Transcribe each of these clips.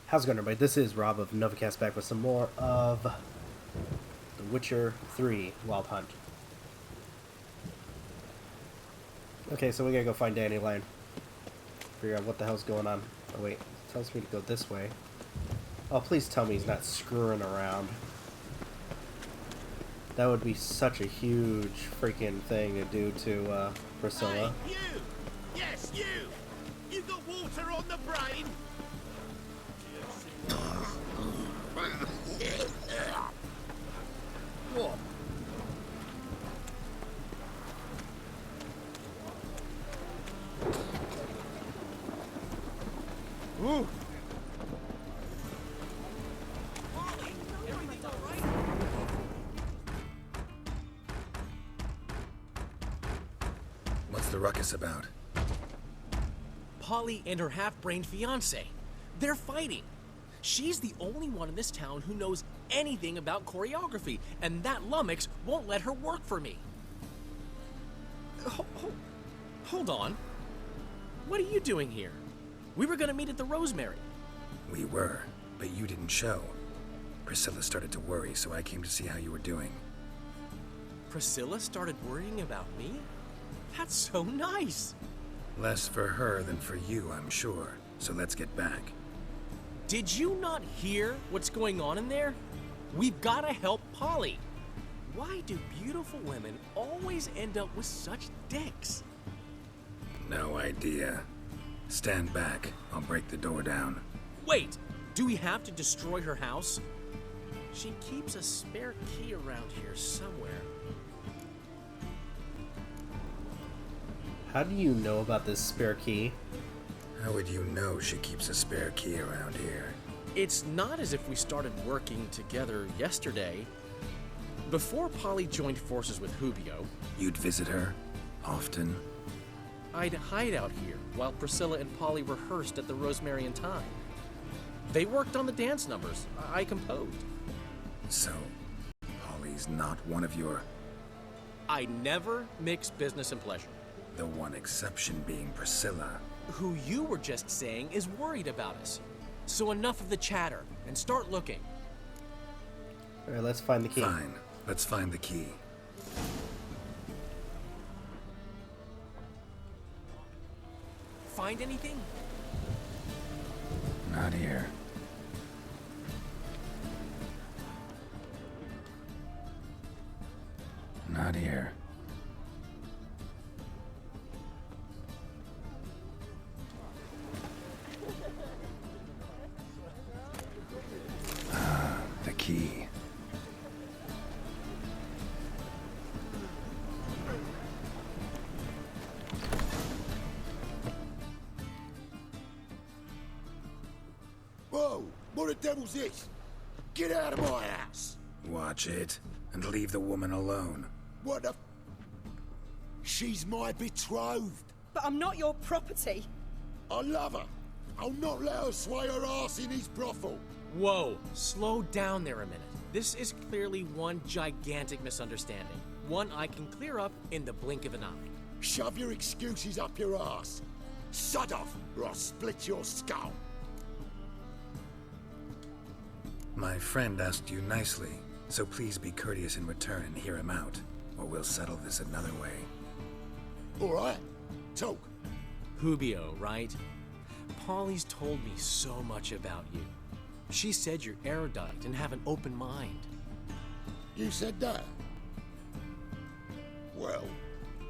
How's it going, everybody? This is Rob of Novakast, back with some more of The Witcher 3 Wild Hunt. Okay, so we gotta go find Dandelion. Figure out what the hell's going on. Oh wait, it tells me to go this way. Oh, please tell me he's not screwing around. That would be such a huge freaking thing to do to Priscilla. Hey, you! Yes, you! You got water on the brain? What? Ooh. What's the ruckus about? Polly and her half-brained fiancé. They're fighting. She's the only one in this town who knows anything about choreography, and that lummox won't let her work for me. Hold on. What are you doing here? We were gonna meet at the Rosemary. We were, but you didn't show. Priscilla started to worry, so I came to see how you were doing. Priscilla started worrying about me? That's so nice. Less for her than for you, I'm sure. So let's get back. Did you not hear what's going on in there? We've gotta help Polly. Why do beautiful women always end up with such dicks? No idea. Stand back. I'll break the door down. Wait, do we have to destroy her house? She keeps a spare key around here somewhere. How do you know about this spare key? How would you know she keeps a spare key around here? It's not as if we started working together yesterday. Before Polly joined forces with Hubio, You'd visit her? Often? I'd hide out here while Priscilla and Polly rehearsed at the Rosemary and Thyme. They worked on the dance numbers I composed. So, Polly's not one of your... I never mix business and pleasure. The one exception being Priscilla. Who you were just saying is worried about us. So enough of the chatter and start looking. Alright, let's find the key. Fine. Let's find the key. Find anything? Not here. Not here. The key. Whoa! What the devil's this? Get out of my house! Watch it, and leave the woman alone. What the... She's my betrothed. But I'm not your property. I love her. I'll not let her sway her ass in his brothel. Whoa, slow down there a minute. This is clearly one gigantic misunderstanding. One I can clear up in the blink of an eye. Shove your excuses up your ass. Sod off, or I'll split your skull. My friend asked you nicely, so please be courteous in return and hear him out, or we'll settle this another way. All right, talk. Hubio, right? Polly's told me so much about you. She said you're erudite and have an open mind. You said that? Well,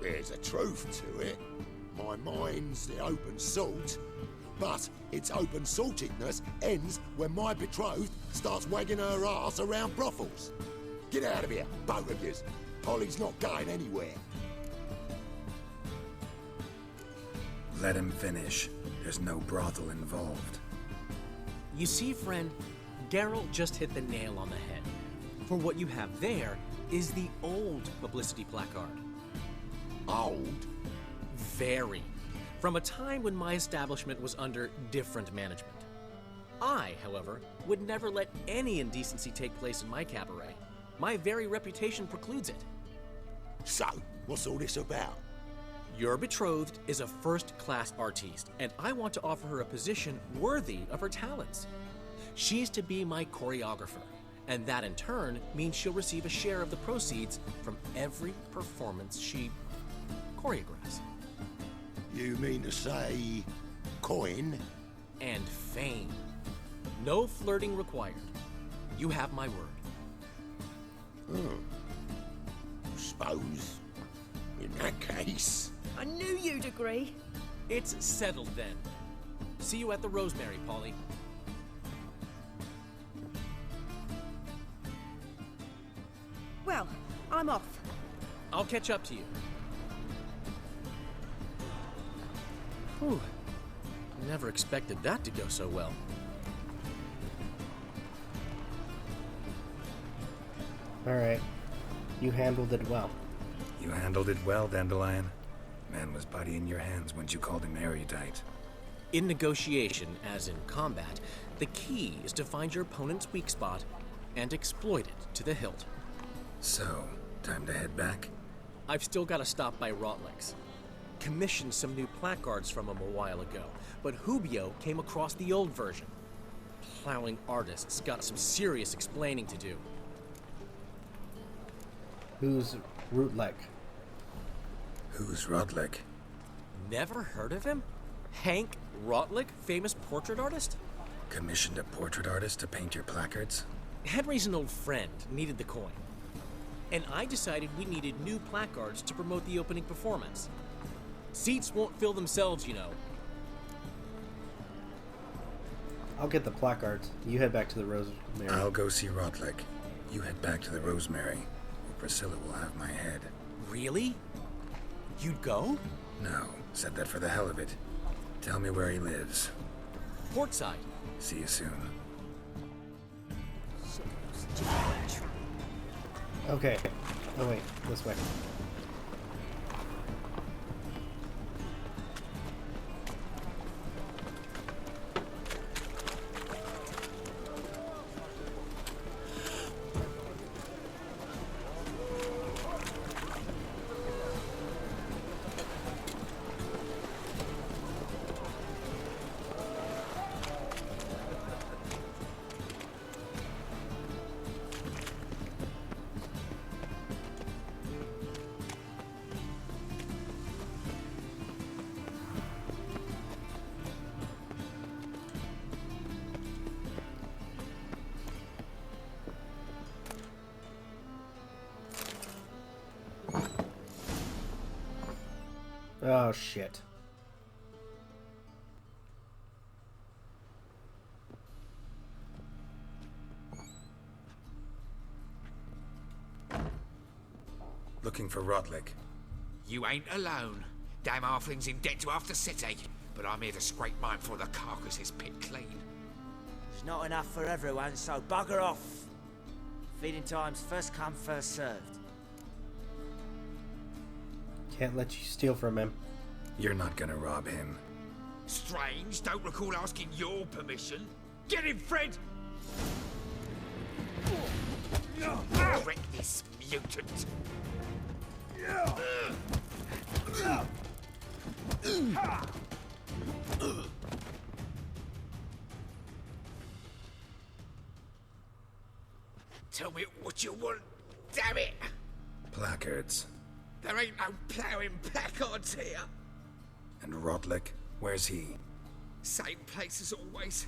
there's a truth to it. My mind's the open salt, but its open saltedness ends when my betrothed starts wagging her ass around brothels. Get out of here, both of yous. Polly's not going anywhere. Let him finish. There's no brothel involved. You see, friend, Geralt just hit the nail on the head. For what you have there is the old publicity placard. Old? Very. From a time when my establishment was under different management. I, however, would never let any indecency take place in my cabaret. My very reputation precludes it. So, what's all this about? Your betrothed is a first-class artiste, and I want to offer her a position worthy of her talents. She's to be my choreographer, and that in turn means she'll receive a share of the proceeds from every performance she choreographs. You mean to say coin? And fame. No flirting required. You have my word. Suppose, in that case... I knew you'd agree. It's settled then. See you at the Rosemary, Polly. Well, I'm off. I'll catch up to you. Whew. Never expected that to go so well. Alright. You handled it well. You handled it well, Dandelion. Man was body in your hands once you called him erudite. In negotiation, as in combat, the key is to find your opponent's weak spot and exploit it to the hilt. So, time to head back? I've still got to stop by Rotlick's. Commissioned some new placards from him a while ago, but Hubio came across the old version. Plowing artists got some serious explaining to do. Who's Rootlek? Who's Rotlick? Never heard of him? Hank Rotlick, famous portrait artist? Commissioned a portrait artist to paint your placards? Henry's an old friend, needed the coin. And I decided we needed new placards to promote the opening performance. Seats won't fill themselves, you know. I'll get the placards. You head back to the Rosemary. I'll go see Rotlick. You head back to the Rosemary, where Priscilla will have my head. Really? You'd go? No, said that for the hell of it. Tell me where he lives. Portside. See you soon. Okay. Oh wait, this way. Oh shit. Looking for Rotlick. You ain't alone. Damn halfling's in debt to half the city, but I'm here to scrape mine before the carcass is picked clean. There's not enough for everyone, so bugger off. Feeding time's first come, first served. Can't let you steal from him. You're not gonna rob him. Strange, don't recall asking your permission. Get him, Fred! Wreck this mutant! Tell me what you want, damn it! Placards. There ain't no ploughing placards here. And Rotlick? Where's he? Same place as always.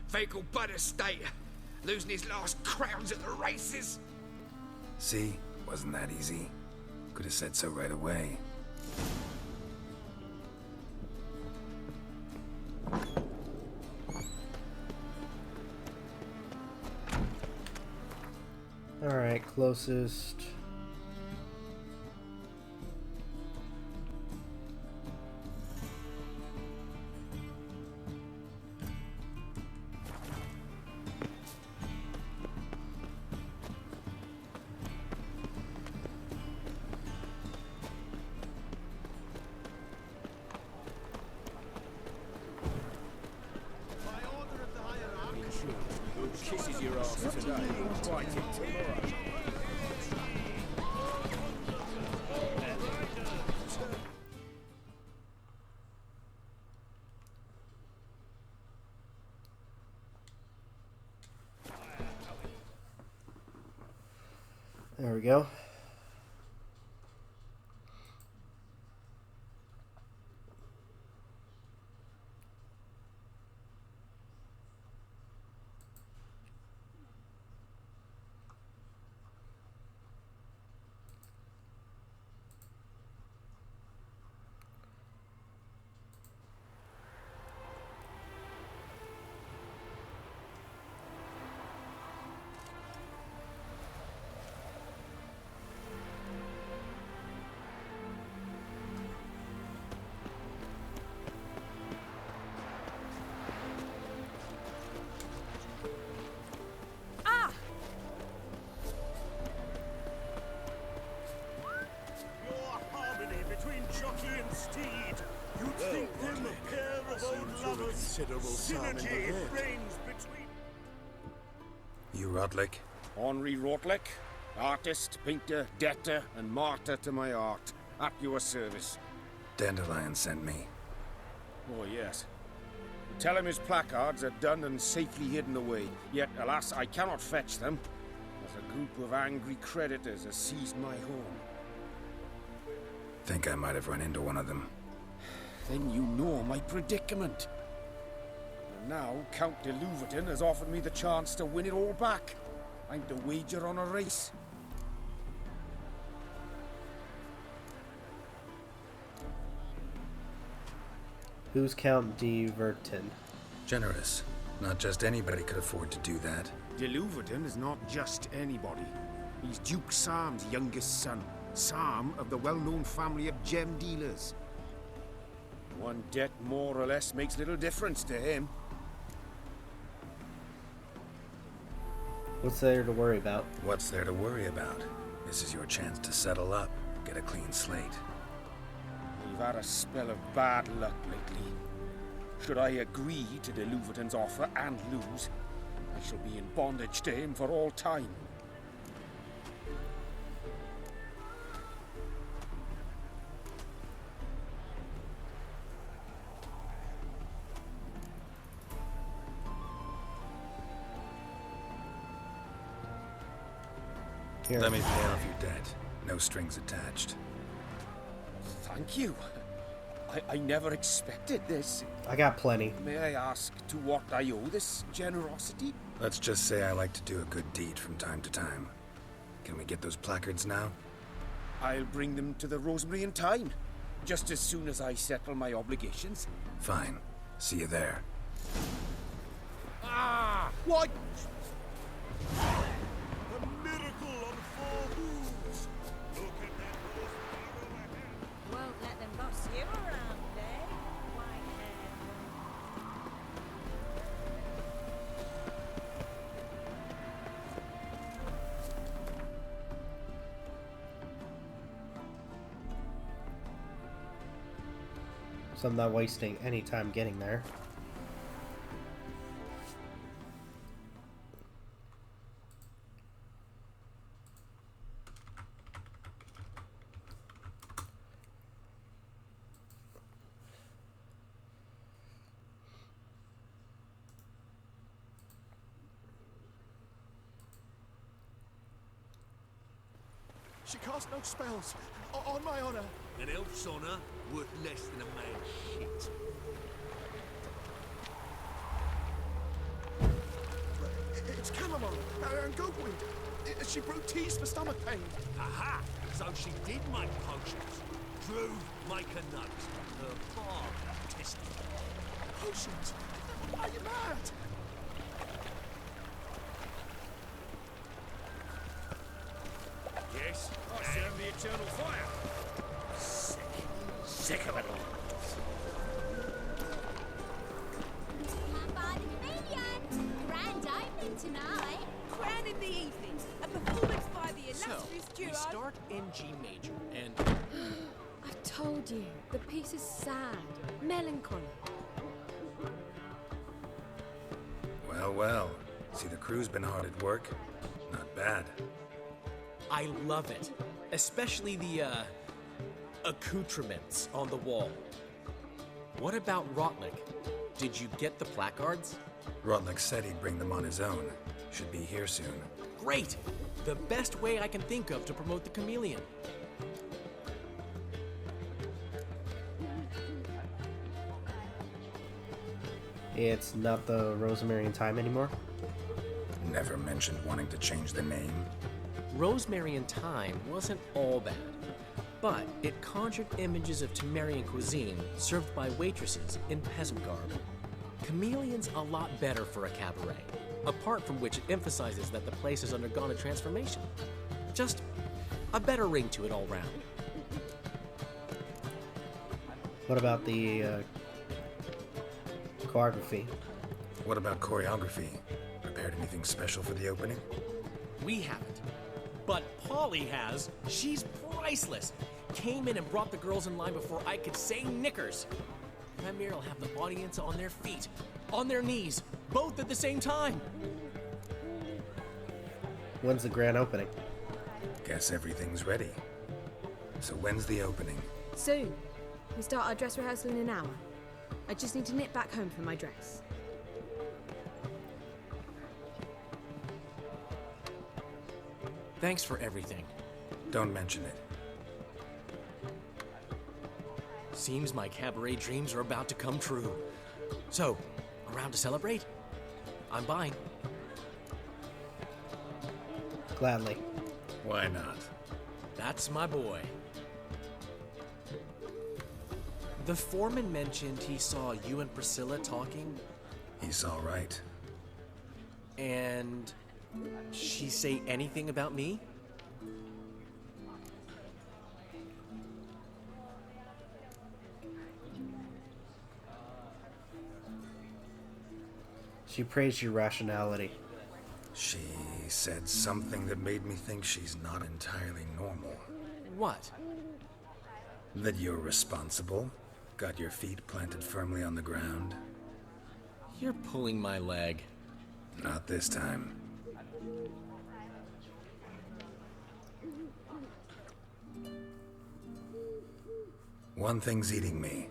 Vehicle Bud Estate. Losing his last crowns at the races. See? Wasn't that easy? Could have said so right away. Alright, closest. There we go. You Rodlick? Henri Rotlick, artist, painter, debtor, and martyr to my art. At your service. Dandelion sent me. Oh, yes. Tell him his placards are done and safely hidden away. Yet, alas, I cannot fetch them, as a group of angry creditors has seized my home. Think I might have run into one of them. Then you know my predicament. And now, Count de Louverton has offered me the chance to win it all back. I'm to wager on a race. Who's Count de Louverton? Generous. Not just anybody could afford to do that. De Louverton is not just anybody. He's Duke Sam's youngest son. Sam of the well-known family of gem dealers. One debt more or less makes little difference to him. What's there to worry about? What's there to worry about? This is your chance to settle up, get a clean slate. We've had a spell of bad luck lately. Should I agree to de Louverton's offer and lose, I shall be in bondage to him for all time. Here. Let me pay off your debt. No strings attached. Thank you. I never expected this. I got plenty. May I ask to what I owe this generosity? Let's just say I like to do a good deed from time to time. Can we get those placards now? I'll bring them to the Rosemary in time, just as soon as I settle my obligations. Fine. See you there. Ah! What? A miracle on 4 hooves. Look at that horse. Won't let them boss you around, eh? Whitehead. So I'm not wasting any time getting there. She cast no spells. On my honor. An elf's honor worth less than a man's shit. It's chamomile and goatweed. She brewed teas for stomach pain. Aha! So she did make potions. Drew, make a note. Her father tested. Potions? Are you mad? Yes, I serve the eternal fire. Sick of it all. Come by the Pavilion. Grand opening tonight. Crown in the evening. A performance by the illustrious So, duo. we start in G major, and I told you, the piece is sad, melancholy. Well, well. See, the crew's been hard at work. Not bad. I love it. Especially the, accoutrements on the wall. What about Rotlick? Did you get the placards? Rotlick said he'd bring them on his own. Should be here soon. Great! The best way I can think of to promote the chameleon. It's not the Rosemary and Thyme anymore? Never mentioned wanting to change the name. Rosemary and Thyme wasn't all bad, but it conjured images of Temerian cuisine served by waitresses in peasant garb. Chameleon's a lot better for a cabaret, apart from which it emphasizes that the place has undergone a transformation. Just a better ring to it all round. What about the choreography? What about choreography? Prepared anything special for the opening? We haven't. But Polly has. She's priceless. Came in and brought the girls in line before I could say knickers. Premiere will have the audience on their feet, on their knees, both at the same time. When's the grand opening? Guess everything's ready. So when's the opening? Soon. We start our dress rehearsal in an hour. I just need to nip back home for my dress. Thanks for everything. Don't mention it. Seems my cabaret dreams are about to come true. So, around to celebrate? I'm buying. Gladly. Why not? That's my boy. The foreman mentioned he saw you and Priscilla talking. He's all right. And she say anything about me? She praised your rationality. She said something that made me think she's not entirely normal. What? That you're responsible, got your feet planted firmly on the ground. You're pulling my leg. Not this time. One thing's eating me.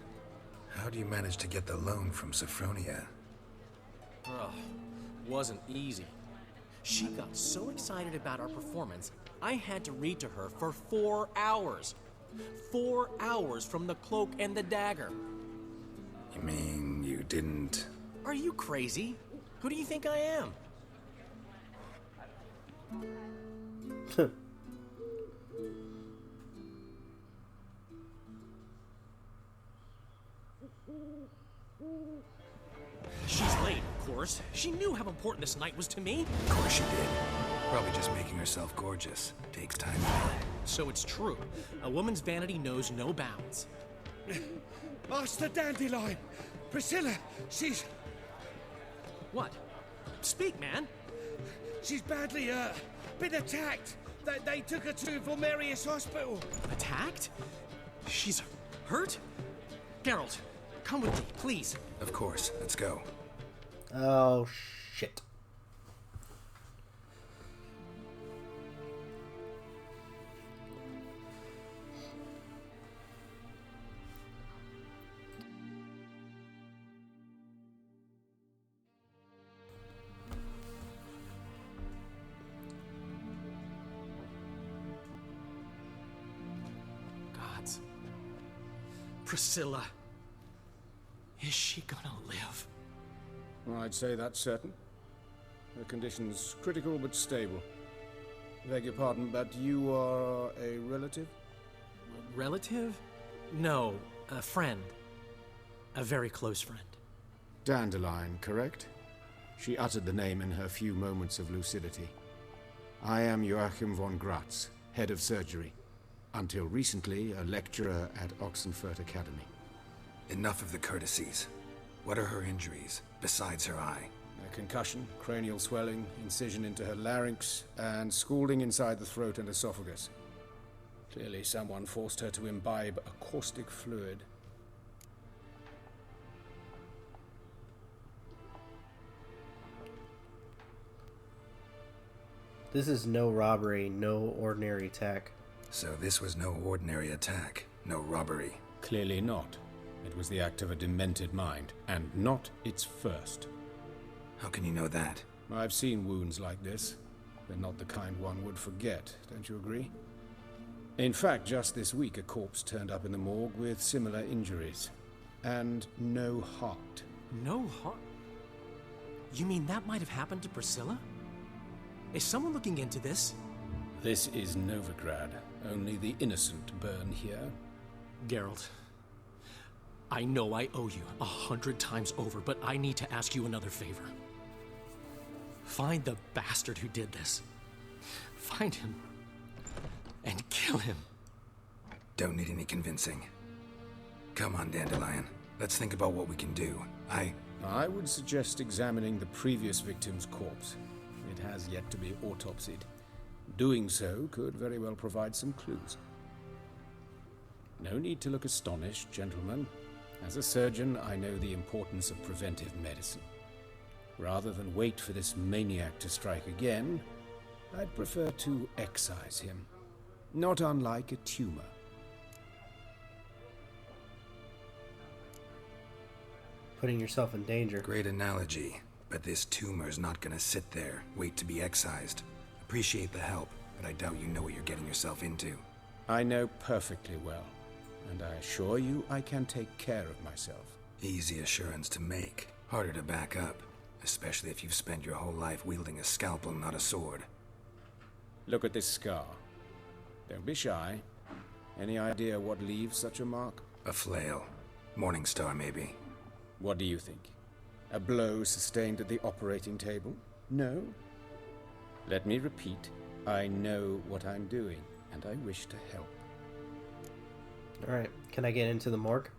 How do you manage to get the loan from Sophronia? Ugh, wasn't easy. She got so excited about our performance, I had to read to her for 4 hours. 4 hours from the cloak and the dagger. You mean you didn't... Are you crazy? Who do you think I am? She's late, of course. She knew how important this night was to me. Of course she did. Probably just making herself gorgeous. Takes time. So it's true. A woman's vanity knows no bounds. Ask the dandelion. Priscilla, she's... What? Speak, man. She's badly, been attacked. They took her to Vulmerius Hospital. Attacked? She's hurt? Geralt, come with me, please. Of course. Let's go. Oh, shit. Gods. Priscilla. Is she gonna live? I'd say that's certain. Her condition's critical but stable. Beg your pardon, but you are a relative? Relative? No, a friend. A very close friend. Dandelion, correct? She uttered the name in her few moments of lucidity. I am Joachim von Gratz, head of surgery. Until recently, a lecturer at Oxenfurt Academy. Enough of the courtesies. What are her injuries, besides her eye? A concussion, cranial swelling, incision into her larynx, and scalding inside the throat and esophagus. Clearly someone forced her to imbibe a caustic fluid. This is no robbery, no ordinary attack. So this was no ordinary attack, no robbery. Clearly not. It was the act of a demented mind, and not its first. How can you know that? I've seen wounds like this. They're not the kind one would forget, don't you agree? In fact, just this week a corpse turned up in the morgue with similar injuries. And no heart. No heart? You mean that might have happened to Priscilla? Is someone looking into this? This is Novigrad. Only the innocent burn here. Geralt, I know I owe you 100 times over, but I need to ask you another favor. Find the bastard who did this. Find him and kill him. Don't need any convincing. Come on, Dandelion. Let's think about what we can do. I would suggest examining the previous victim's corpse. It has yet to be autopsied. Doing so could very well provide some clues. No need to look astonished, gentlemen. As a surgeon, I know the importance of preventive medicine. Rather than wait for this maniac to strike again, I'd prefer to excise him. Not unlike a tumor. Putting yourself in danger. Great analogy, but this tumor's not gonna sit there, wait to be excised. Appreciate the help, but I doubt you know what you're getting yourself into. I know perfectly well, and I assure you I can take care of myself. Easy assurance to make, harder to back up, especially if you've spent your whole life wielding a scalpel, not a sword. Look at this scar. Don't be shy. Any idea what leaves such a mark? A flail. Morning star, maybe. What do you think? A blow sustained at the operating table? No? Let me repeat. I know what I'm doing, and I wish to help. Alright, can I get into the morgue?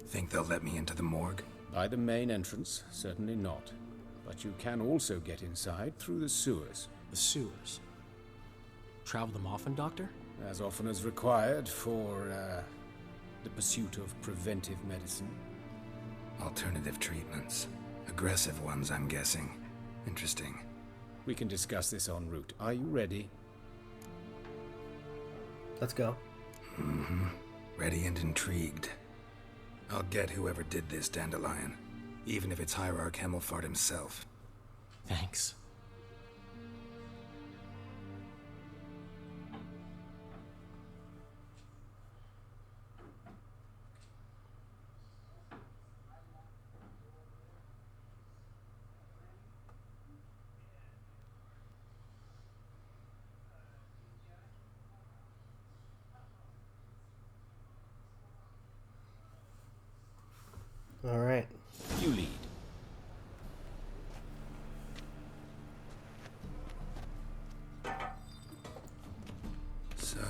Think they'll let me into the morgue? By the main entrance, certainly not. But you can also get inside through the sewers. The sewers? Travel them often, Doctor? As often as required for, the pursuit of preventive medicine. Alternative treatments. Aggressive ones, I'm guessing. Interesting. We can discuss this en route. Are you ready? Let's go. Mm-hmm. Ready and intrigued. I'll get whoever did this, Dandelion. Even if it's Hierarch Hemmelfart himself. Thanks. All right. You lead. So,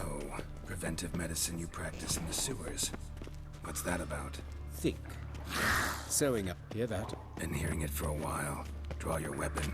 preventive medicine you practice in the sewers. What's that about? Think. Sewing up. Hear that? Been hearing it for a while. Draw your weapon.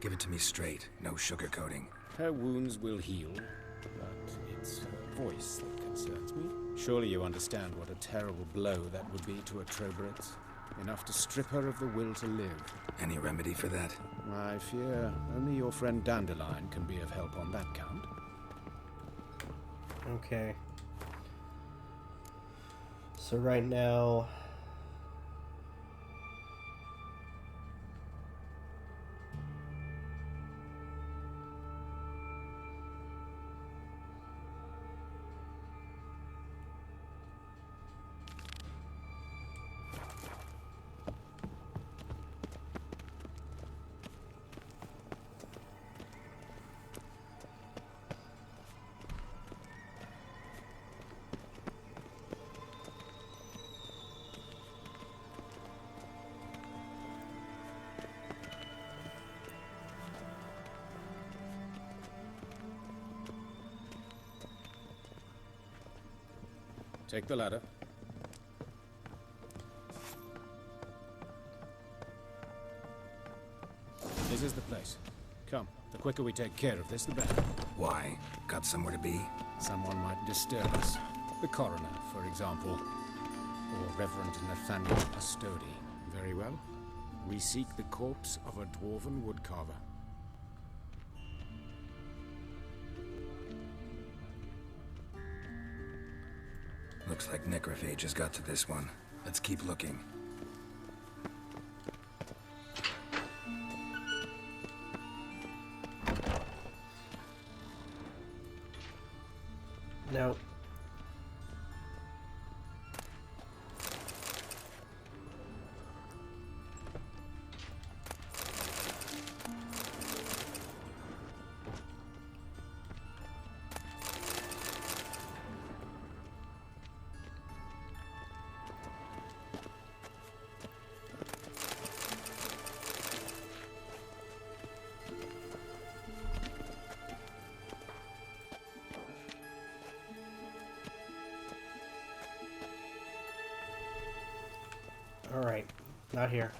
Give it to me straight, no sugarcoating. Her wounds will heal, but it's her voice that concerns me. Surely you understand what a terrible blow that would be to a Troberet. Enough to strip her of the will to live. Any remedy for that? I fear only your friend Dandelion can be of help on that count. Okay. So right now... Take the ladder. This is the place. Come, the quicker we take care of this, the better. Why? Got somewhere to be? Someone might disturb us. The coroner, for example. Or Reverend Nathaniel Pastodi. Very well. We seek the corpse of a dwarven woodcarver. Looks like necrophages got to this one. Let's keep looking. No. Alright, not here.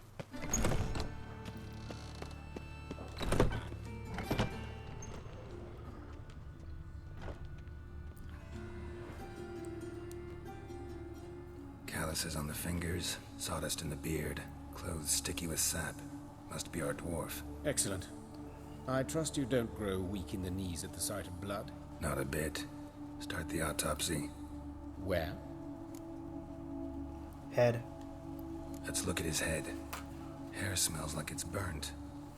Calluses on the fingers, sawdust in the beard, clothes sticky with sap. Must be our dwarf. Excellent. I trust you don't grow weak in the knees at the sight of blood. Not a bit. Start the autopsy. Where? Head. Let's look at his head. Hair smells like it's burnt,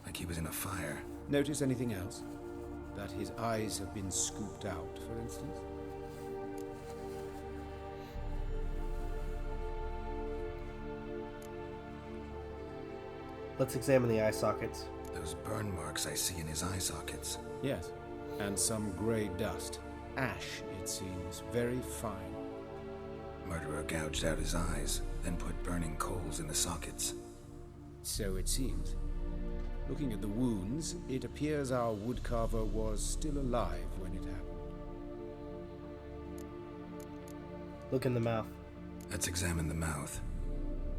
like he was in a fire. Notice anything else? That his eyes have been scooped out, for instance? Let's examine the eye sockets. Those burn marks I see in his eye sockets. Yes, and some grey dust. Ash, it seems, very fine. Murderer gouged out his eyes, then put burning coals in the sockets. So it seems. Looking at the wounds, it appears our woodcarver was still alive when it happened. Look in the mouth. Let's examine the mouth.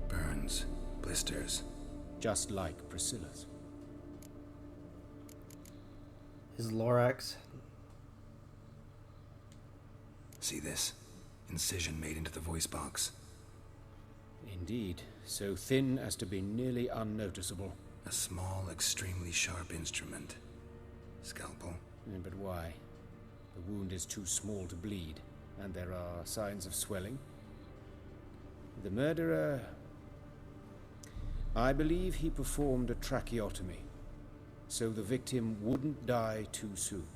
Burns, blisters. Just like Priscilla's. His thorax. See this? Incision made into the voice box. Indeed, so thin as to be nearly unnoticeable. A small, extremely sharp instrument. Scalpel. But why? The wound is too small to bleed, and there are signs of swelling. The murderer... I believe he performed a tracheotomy, so the victim wouldn't die too soon.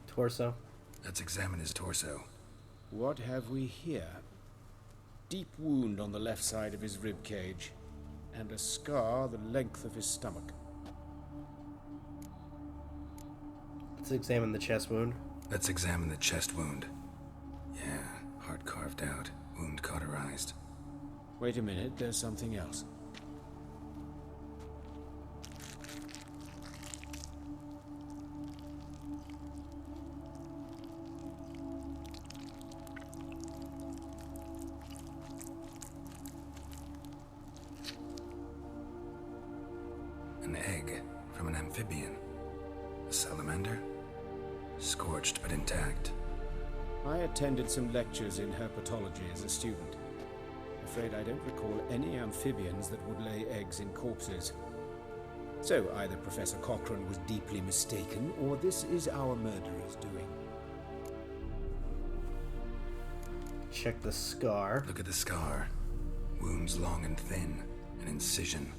Torso. Let's examine his torso. What have we here? Deep wound on the left side of his rib cage, and a scar the length of his stomach. Let's examine the chest wound. Let's examine the chest wound. Yeah, heart carved out, wound cauterized. Wait a minute, there's something else. An egg from an amphibian. A salamander? Scorched but intact. I attended some lectures in herpetology as a student. Afraid I don't recall any amphibians that would lay eggs in corpses. So either Professor Cochrane was deeply mistaken, or this is our murderer's doing. Check the scar. Look at the scar. Wounds long and thin, an incision,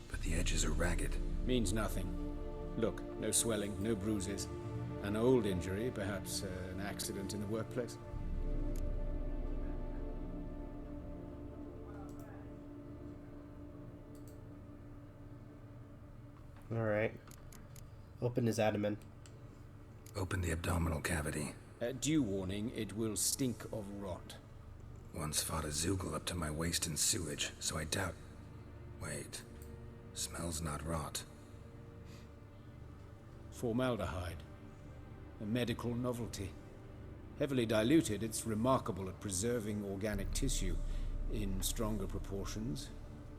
but the edges are ragged. Means nothing. Look, no swelling, no bruises. An old injury, perhaps an accident in the workplace. Alright. Open his abdomen. Open the abdominal cavity. Due warning, it will stink of rot. Once fought a Zoogle up to my waist in sewage, so I doubt... Wait. Smells not rot. Formaldehyde. a medical novelty. Heavily diluted, it's remarkable at preserving organic tissue. In stronger proportions,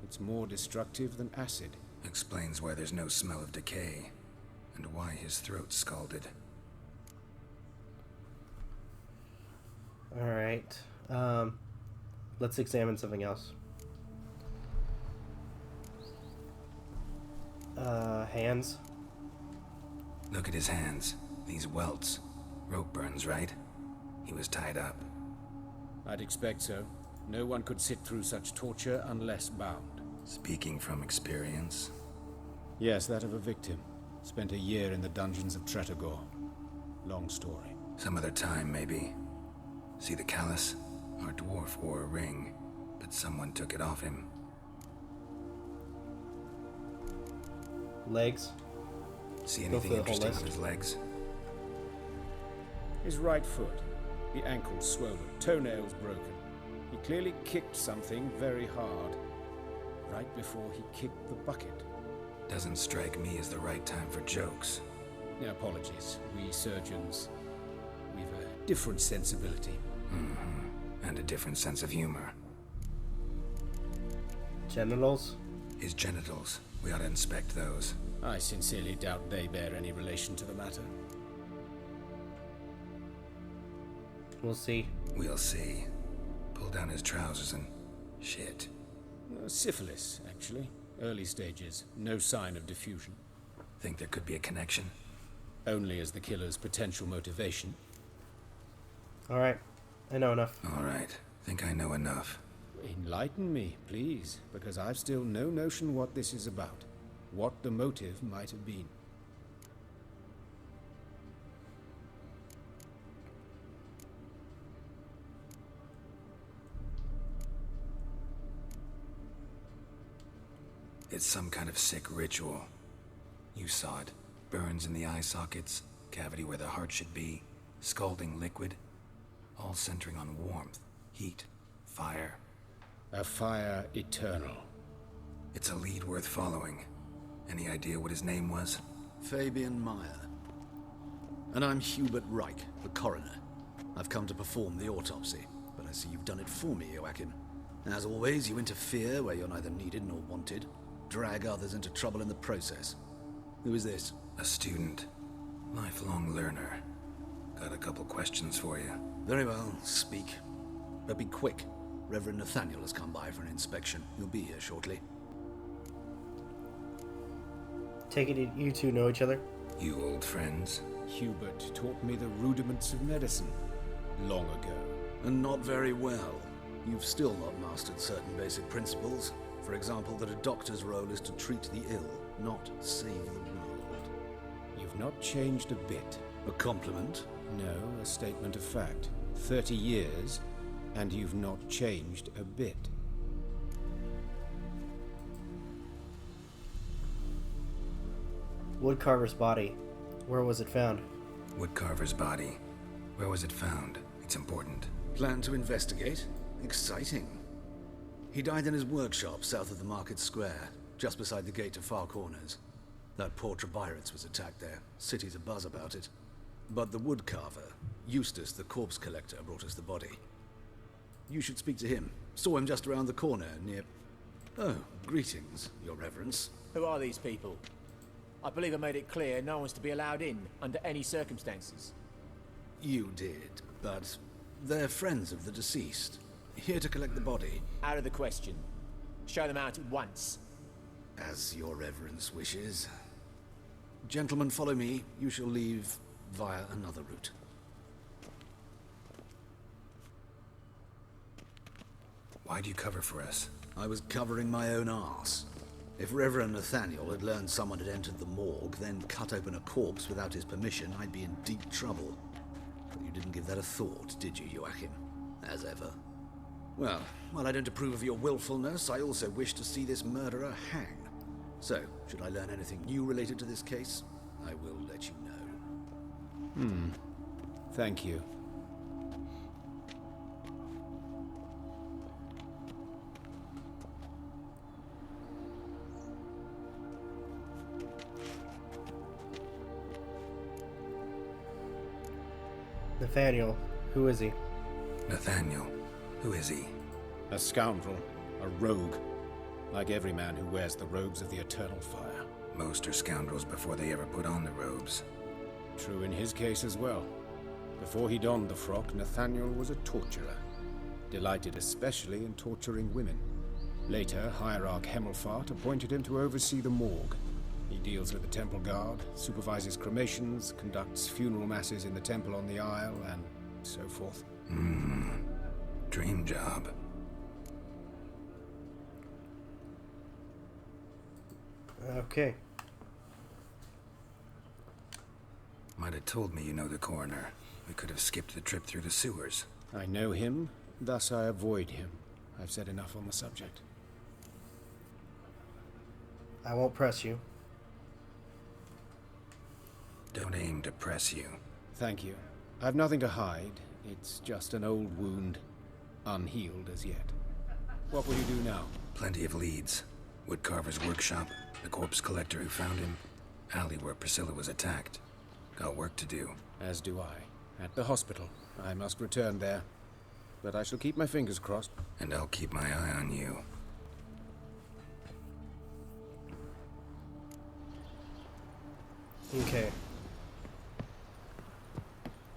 it's more destructive than acid. Explains why there's no smell of decay, and why his throat's scalded. Alright. Let's examine something else. Hands. Look at his hands. These welts. Rope burns, right? He was tied up. I'd expect so. No one could sit through such torture unless bound. Speaking from experience? Yes, that of a victim. Spent a year in the dungeons of Tretogor. Long story. Some other time, maybe. See the callus? Our dwarf wore a ring, but someone took it off him. Legs. See anything interesting on his legs? His right foot. The ankle swollen, toenails broken. He clearly kicked something very hard, right before he kicked the bucket. Doesn't strike me as the right time for jokes. Apologies. We surgeons, we've a different sensibility. Mm-hmm. And a different sense of humor. Genitals? His genitals. We ought to inspect those. I sincerely doubt they bear any relation to the matter. We'll see. We'll see. Pull down his trousers and... shit. Syphilis, actually. Early stages. No sign of diffusion. Think there could be a connection? Only as the killer's potential motivation. Alright. I know enough. Alright. Think I know enough. Enlighten me, please, because I've still no notion what this is about. What the motive might have been. It's some kind of sick ritual. You saw it. Burns in the eye sockets, cavity where the heart should be, scalding liquid, all centering on warmth, heat, fire. A fire eternal. It's a lead worth following. Any idea what his name was? Fabian Meyer. And I'm Hubert Reich, the coroner. I've come to perform the autopsy, but I see you've done it for me, Joachim. As always, you interfere where you're neither needed nor wanted. Drag others into trouble in the process. Who is this? A student. Lifelong learner. Got a couple questions for you. Very well, speak. But be quick. Reverend Nathaniel has come by for an inspection. He'll be here shortly. Take it you two know each other? You old friends? Hubert taught me the rudiments of medicine. Long ago. And not very well. You've still not mastered certain basic principles. For example, that a doctor's role is to treat the ill, not save the world. You've not changed a bit. A compliment? No, a statement of fact. 30 years, and you've not changed a bit. Woodcarver's body. Where was it found? Woodcarver's body. Where was it found? It's important. Plan to investigate? Exciting. He died in his workshop south of the market square, just beside the gate to Far Corners. That poor CABARET'S was attacked there. City's abuzz about it. But the woodcarver, Eustace the corpse collector, brought us the body. You should speak to him. Saw him just around the corner near... Oh, greetings, your reverence. Who are these people? I believe I made it clear no one's to be allowed in under any circumstances. You did, but they're friends of the deceased. Here to collect the body. Out of the question. Show them out at once. As your reverence wishes. Gentlemen, follow me. You shall leave via another route. Why'd you cover for us? I was covering my own arse. If Reverend Nathaniel had learned someone had entered the morgue, then cut open a corpse without his permission, I'd be in deep trouble. But you didn't give that a thought, did you, Joachim? As ever. Well, while I don't approve of your willfulness, I also wish to see this murderer hang. So, should I learn anything new related to this case, I will let you know. Thank you. Nathaniel, who is he? Nathaniel, who is he? A scoundrel, a rogue, like every man who wears the robes of the Eternal Fire. Most are scoundrels before they ever put on the robes. True in his case as well. Before he donned the frock, Nathaniel was a torturer, delighted especially in torturing women. Later, Hierarch Hemmelfart appointed him to oversee the morgue. He deals with the temple guard, supervises cremations, conducts funeral masses in the temple on the Isle, and so forth. Dream job. Okay. Might have told me you know the coroner. We could have skipped the trip through the sewers. I know him, thus I avoid him. I've said enough on the subject. I won't press you. Don't aim to press you. Thank you. I've nothing to hide. It's just an old wound, unhealed as yet. What will you do now? Plenty of leads. Woodcarver's workshop, the corpse collector who found him, alley where Priscilla was attacked. Got work to do. As do I. At the hospital. I must return there. But I shall keep my fingers crossed. And I'll keep my eye on you. Okay.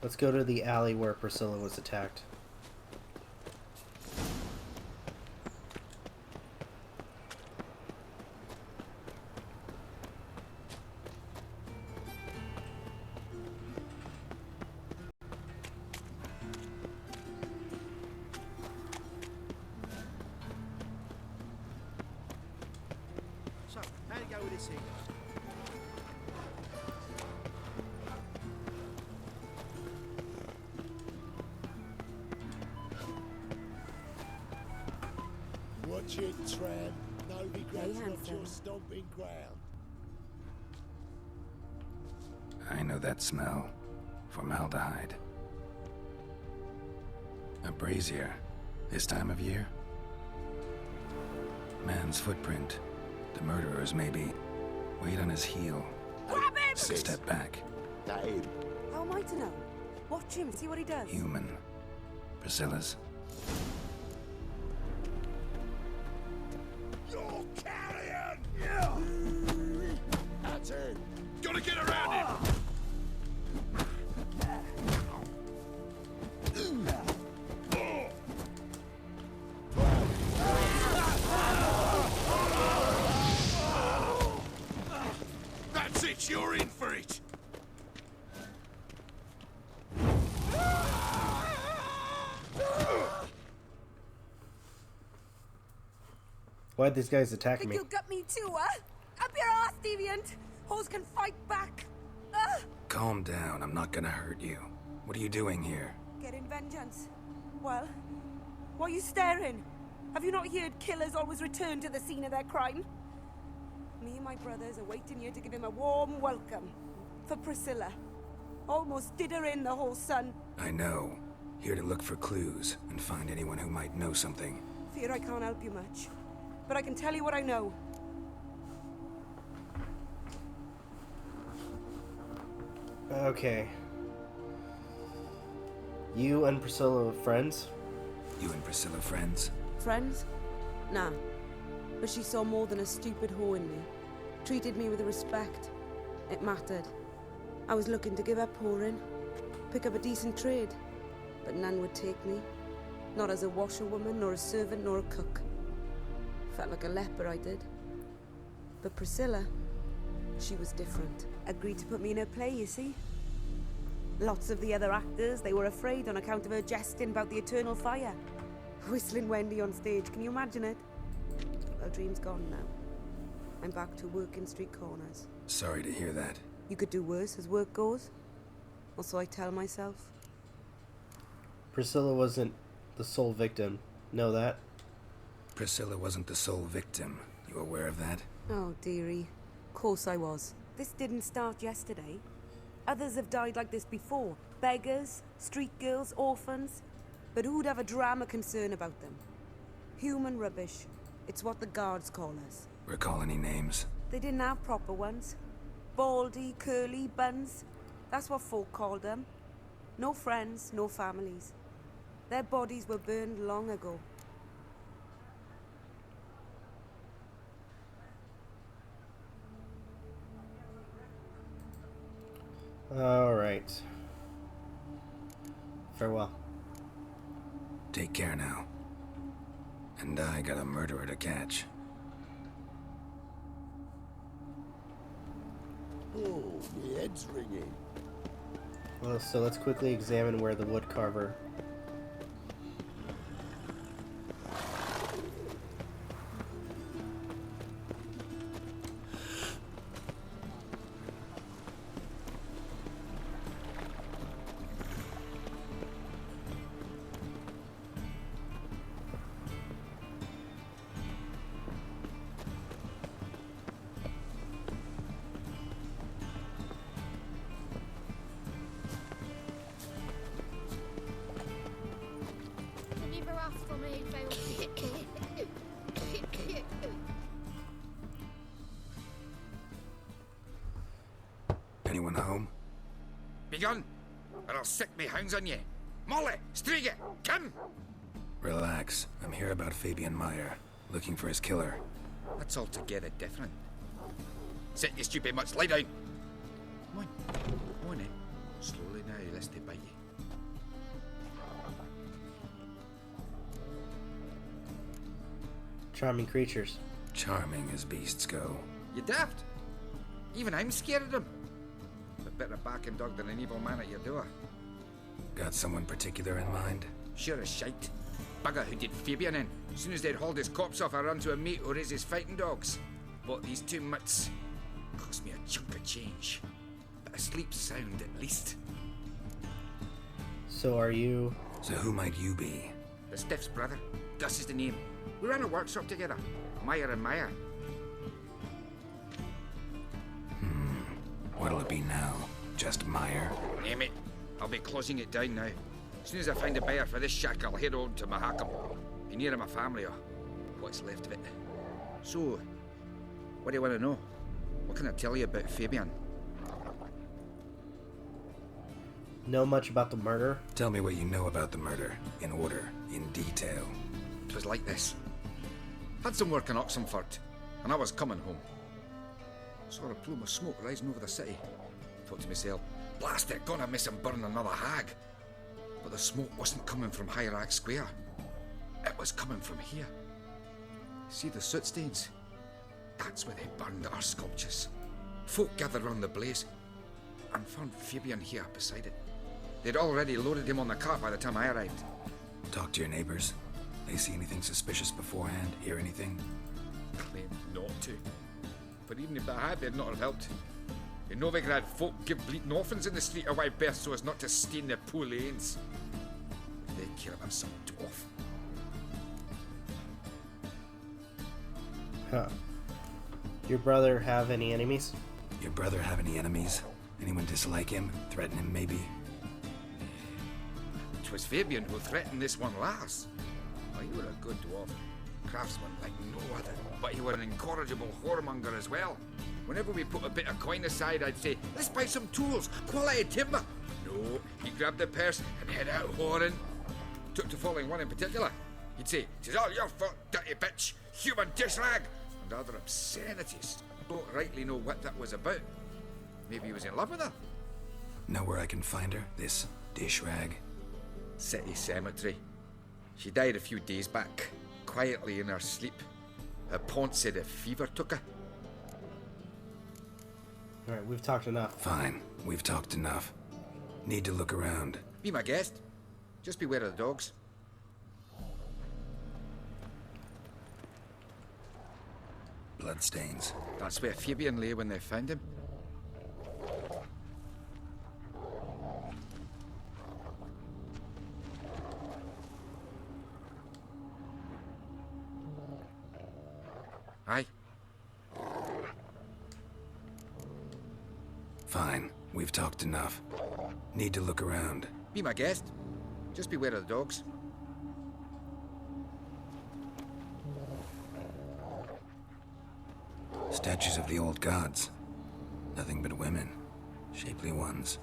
Let's go to the alley where Priscilla was attacked. So, how'd it go with this here? Watch it, tramp. Nobody grabs off your stomping ground. I know that smell. Formaldehyde. A brazier. This time of year? Man's footprint. The murderer's maybe. Weight on his heel. Grab him! Step back. That him. How am I to know? Watch him, see what he does. Human. Priscilla's. You're carrion! That's it. Gotta get around him! That's it, you're in for it! Why'd these guys attack Think me? you'll get me too, huh? Up your ass, deviant! Hoes can fight back! Ah! Calm down, I'm not gonna hurt you. What are you doing here? Getting vengeance. Well, why are you staring? Have you not heard killers always return to the scene of their crime? Me and my brothers are waiting here to give him a warm welcome. For Priscilla. Almost did her in, the whole son. I know. Here to look for clues and find anyone who might know something. Fear I can't help you much. But I can tell you what I know. Okay. You and Priscilla were friends? You and Priscilla friends? Friends? Nah. But she saw more than a stupid whore in me. Treated me with respect. It mattered. I was looking to give up whoring. Pick up a decent trade. But none would take me. Not as a washerwoman, nor a servant, nor a cook. Felt like a leper, I did. But Priscilla, she was different. Agreed to put me in her play, you see. Lots of the other actors, they were afraid on account of her jesting about the eternal fire. Whistling Wendy on stage, can you imagine it? Her dream's gone now. I'm back to working street corners. Sorry to hear that. You could do worse as work goes. Or so I tell myself. Priscilla wasn't the sole victim. Know that? Priscilla wasn't the sole victim. You aware of that? Oh, dearie. Of course I was. This didn't start yesterday. Others have died like this before. Beggars, street girls, orphans. But who'd have a drama concern about them? Human rubbish. It's what the guards call us. Recall any names? They didn't have proper ones. Baldy, curly, buns. That's what folk called them. No friends, no families. Their bodies were burned long ago. Alright. Farewell. Take care now. And I got a murderer to catch. Oh, my head's ringing. Well, so let's quickly examine where the woodcarver... Anyone home? Begone, or I'll sick me hounds on ye. Molly, Striga, come! Relax. I'm here about Fabian Meyer, looking for his killer. That's altogether different. Sit, you stupid mutts, lie down. Come on then. Slowly now, lest they bite you. Charming creatures. Charming as beasts go. You daft? Even I'm scared of them. A better backing dog than an evil man at your door. Got someone particular in mind? Sure as shite. Bugger who did Fabian in. As soon as they'd hauled his corpse off, I run to a mate who raises fighting dogs. Bought these two mutts. Cost me a chunk of change. But I sleep sound at least. So are you... So who might you be? The Stiff's brother. Gus is the name. We ran a workshop together. Meyer and Meyer. What'll it be now? Just Meyer? Name it. I'll be closing it down now. As soon as I find a buyer for this shack, I'll head on to Mahakam. Be near my family or what's left of it. So, what do you want to know? What can I tell you about Fabian? Know much about the murder? Tell me what you know about the murder, in order, in detail. It was like this. Had some work in Oxenford, and I was coming home. Saw a plume of smoke rising over the city. Thought to myself, blast it, gonna miss him burn another hag. But the smoke wasn't coming from Hierarch Square. It was coming from here. See the soot stains? That's where they burned our sculptures. Folk gathered round the blaze and found Fabian here beside it. They'd already loaded him on the cart by the time I arrived. Talk to your neighbors. They see anything suspicious beforehand? Hear anything? Claimed not to. But even if they had, they'd not have helped. In Novigrad, folk give bleating orphans in the street a wide berth so as not to stain their poor lanes. They'd care about some dwarf. Huh. Your brother have any enemies? Your brother have any enemies? Anyone dislike him? Threaten him, maybe? 'Twas Fabian who threatened this one last. Oh, you were a good dwarf. Craftsman like no other. But you were an incorrigible whoremonger as well. Whenever we put a bit of coin aside, I'd say, let's buy some tools, quality timber. No, he'd grab the purse and head out whoring. Took to following one in particular. He'd say, "'Tis all your fault, dirty bitch, human dish rag," and other obscenities. Don't rightly know what that was about. Maybe he was in love with her. Know where I can find her? This dish rag? City cemetery. She died a few days back, quietly in her sleep. Her pont said a fever took her. Alright, we've talked enough. Fine, we've talked enough. Need to look around. Be my guest. Just beware of the dogs. Bloodstains. That's where Fabian lay when they found him. Aye. Fine, we've talked enough. Need to look around. Be my guest. Just beware of the dogs. Statues of the old gods. Nothing but women. Shapely ones.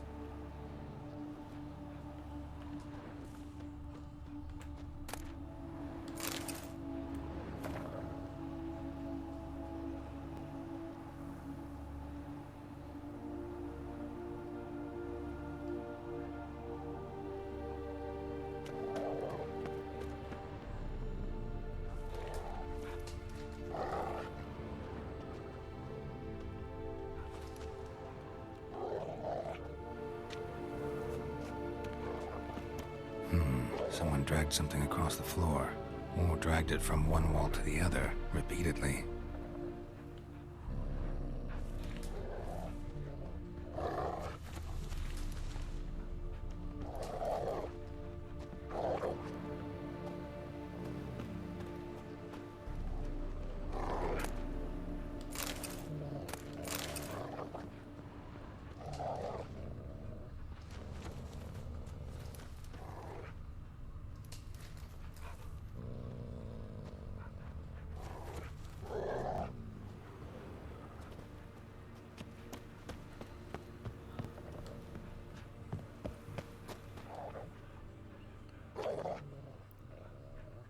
someone dragged something across the floor, or dragged it from one wall to the other, repeatedly.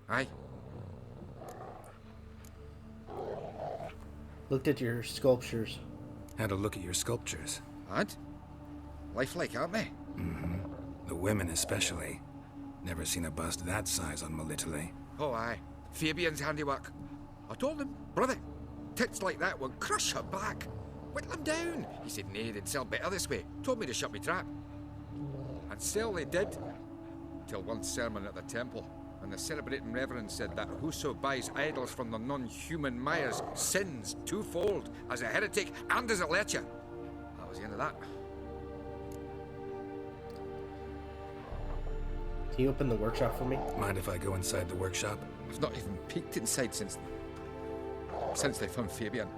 Aye. Looked at your sculptures. Had a look at your sculptures. And? Lifelike, aren't they? Mm-hmm. The women especially. Never seen a bust that size on Melitele. Oh, aye. Fabian's handiwork. I told him, brother, tits like that will crush her back. Whittle them down. He said, nay, they'd sell better this way. Told me to shut me trap. And sell they did. Till one sermon at the temple. And the celebrating reverend said that whoso buys idols from the non-human Mayas sins twofold, as a heretic and as a lecher. That was the end of that. Can you open the workshop for me? Mind if I go inside the workshop? I've not even peeked inside since they found Fabian.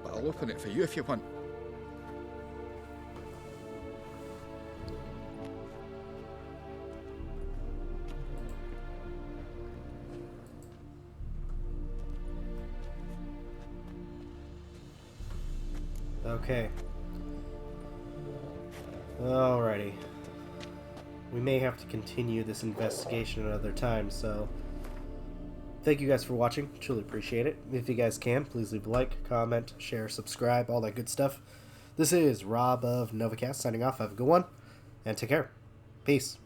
But I'll open it for you if you want. Okay. Alrighty. We may have to continue this investigation another time, so thank you guys for watching. Truly appreciate it. If you guys can, please leave a like, comment, share, subscribe, all that good stuff. This is Rob of Novakast signing off. Have a good one, and take care. Peace.